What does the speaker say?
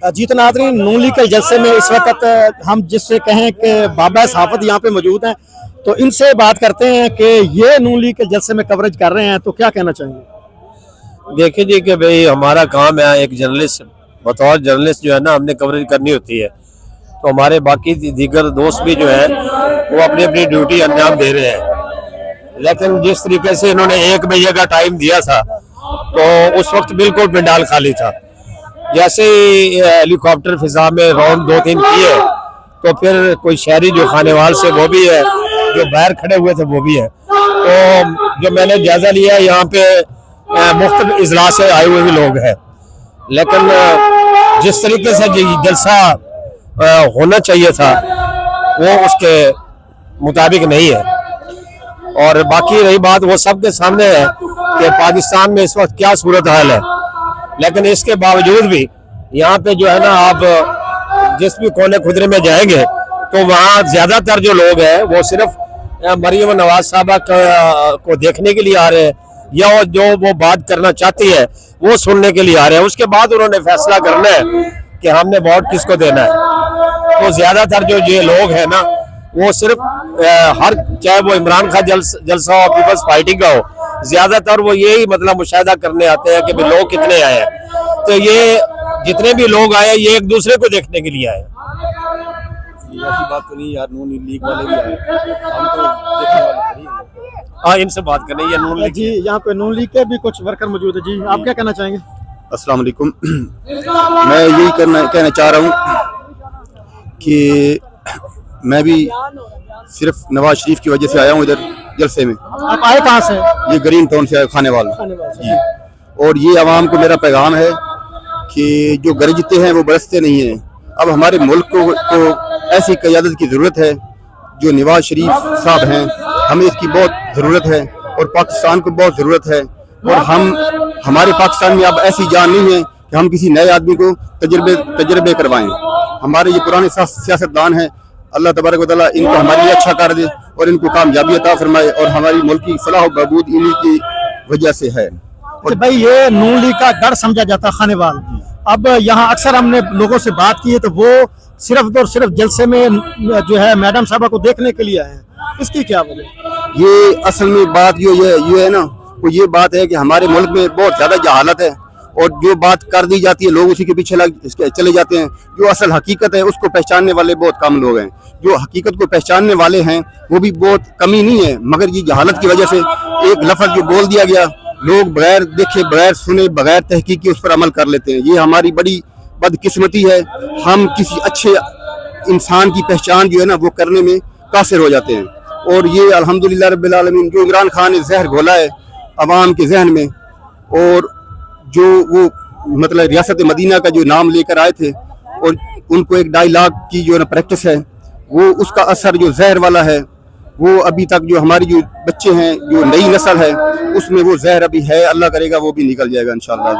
जी तो नाज़रीन, नून लीग के जलसे में इस वक्त हम जिससे कहें कि बाबा सहाफ़त यहाँ पे मौजूद हैं, तो इनसे बात करते हैं कि ये नून लीग के जलसे में कवरेज कर रहे हैं, तो क्या कहना चाहेंगे? देखिए जी कि भाई हमारा काम है एक जर्नलिस्ट, बतौर जर्नलिस्ट जो है ना हमने कवरेज करनी होती है। तो हमारे बाकी दीगर दोस्त भी जो है वो अपनी अपनी ड्यूटी अंजाम दे रहे हैं, लेकिन जिस तरीके से इन्होंने 1 बजे का टाइम दिया था तो उस वक्त बिल्कुल पंडाल खाली था। जैसे ही हेलीकॉप्टर फिजा में राउंड 2-3 किए तो फिर कोई शहरी जो खानेवाल से वो भी है, जो बाहर खड़े हुए थे वो भी है। तो जो मैंने जायजा लिया यहाँ पे मुख्तलिफ इजला से आए हुए भी लोग हैं, लेकिन जिस तरीके से जलसा होना चाहिए था वो उसके मुताबिक नहीं है। और बाकी रही बात वो सबके सामने है कि पाकिस्तान में इस वक्त क्या सूरत हाल है, लेकिन इसके बावजूद भी यहाँ पे जो है ना आप जिस भी कोने खुदरे में जाएंगे तो वहाँ ज्यादातर जो लोग हैं वो सिर्फ मरियम नवाज साहबा को देखने के लिए आ रहे हैं, या जो वो बात करना चाहती है वो सुनने के लिए आ रहे हैं। उसके बाद उन्होंने फैसला करना है कि हमने वोट किसको देना है। तो ज्यादातर जो ये लोग हैं ना वो सिर्फ हर चाहे वो इमरान खान जलसा हो, पीपल्स पार्टी का हो, ज्यादातर वो यही मतलब मुशाहिदा करने आते हैं कि भाई लोग कितने आए हैं। तो ये जितने भी लोग आए ये एक दूसरे को देखने के लिए आए। ऐसी बात तो नहीं यार, नून लीग वाले भी आए, हम तो देखने वाले नहीं हैं। हाँ, इनसे बात करनी है नून लीग जी यहाँ पे नून लीग के भी कुछ वर्कर मौजूद है। जी आप क्या कहना चाहेंगे? अस्सलाम वालेकुम। मैं यही कहना चाह रहा हूँ कि मैं भी सिर्फ नवाज शरीफ की वजह से आया हूँ इधर जलसे में। आप आए कहाँ से? ये ग्रीन टाउन से आया, खानेवाल जी। और ये आवाम को मेरा पैगाम है कि जो गरजते हैं वो बरसते नहीं हैं। अब हमारे मुल्क को ऐसी क़यादत की ज़रूरत है, जो नवाज शरीफ साहब हैं, हमें इसकी बहुत ज़रूरत है और पाकिस्तान को बहुत ज़रूरत है। और हमारे पाकिस्तान में अब ऐसी जान नहीं है कि हम किसी नए आदमी को तजर्बे करवाएं। हमारे ये पुराने सियासतदान हैं, अल्लाह तबारक व तआला इनको हमारे लिए अच्छा कर दे और इनको कामयाबी अता फरमाए, और हमारी मुल्क की फलाह बहबूद इन्हीं की वजह से है। और भाई ये नून लीग का गढ़ समझा जाता है खानेवाल। अब यहाँ अक्सर हमने लोगों से बात की है तो वो सिर्फ और सिर्फ जलसे में जो है मैडम साहबा को देखने के लिए आए हैं, इसकी क्या वजह? ये असल में बात ये है ना, वो ये बात है कि हमारे मुल्क में बहुत ज्यादा जहालत है और जो बात कर दी जाती है लोग उसी के पीछे चले जाते हैं। जो असल हकीकत है उसको पहचानने वाले बहुत कम लोग हैं। जो हकीकत को पहचानने वाले हैं वो भी बहुत कमी नहीं है, मगर ये जहालत की वजह से एक लफ्ज जो बोल दिया गया, लोग बगैर देखे, बगैर सुने, बगैर तहकीक के उस पर अमल कर लेते हैं। ये हमारी बड़ी बदकिस्मती है। हम किसी अच्छे इंसान की पहचान जो है ना वो करने में कासिर हो जाते हैं। और ये अल्हम्दुलिल्लाह रब्बिल आलमीन जो इमरान खान ने जहर घोला है अवाम के जहन में, और जो वो मतलब रियासत मदीना का जो नाम लेकर आए थे और उनको एक डायलॉग की जो ना प्रैक्टिस है, वो उसका असर जो जहर वाला है वो अभी तक जो हमारी जो बच्चे हैं, जो नई नस्ल है, उसमें वो जहर अभी है। अल्लाह करेगा वो भी निकल जाएगा इंशाअल्लाह।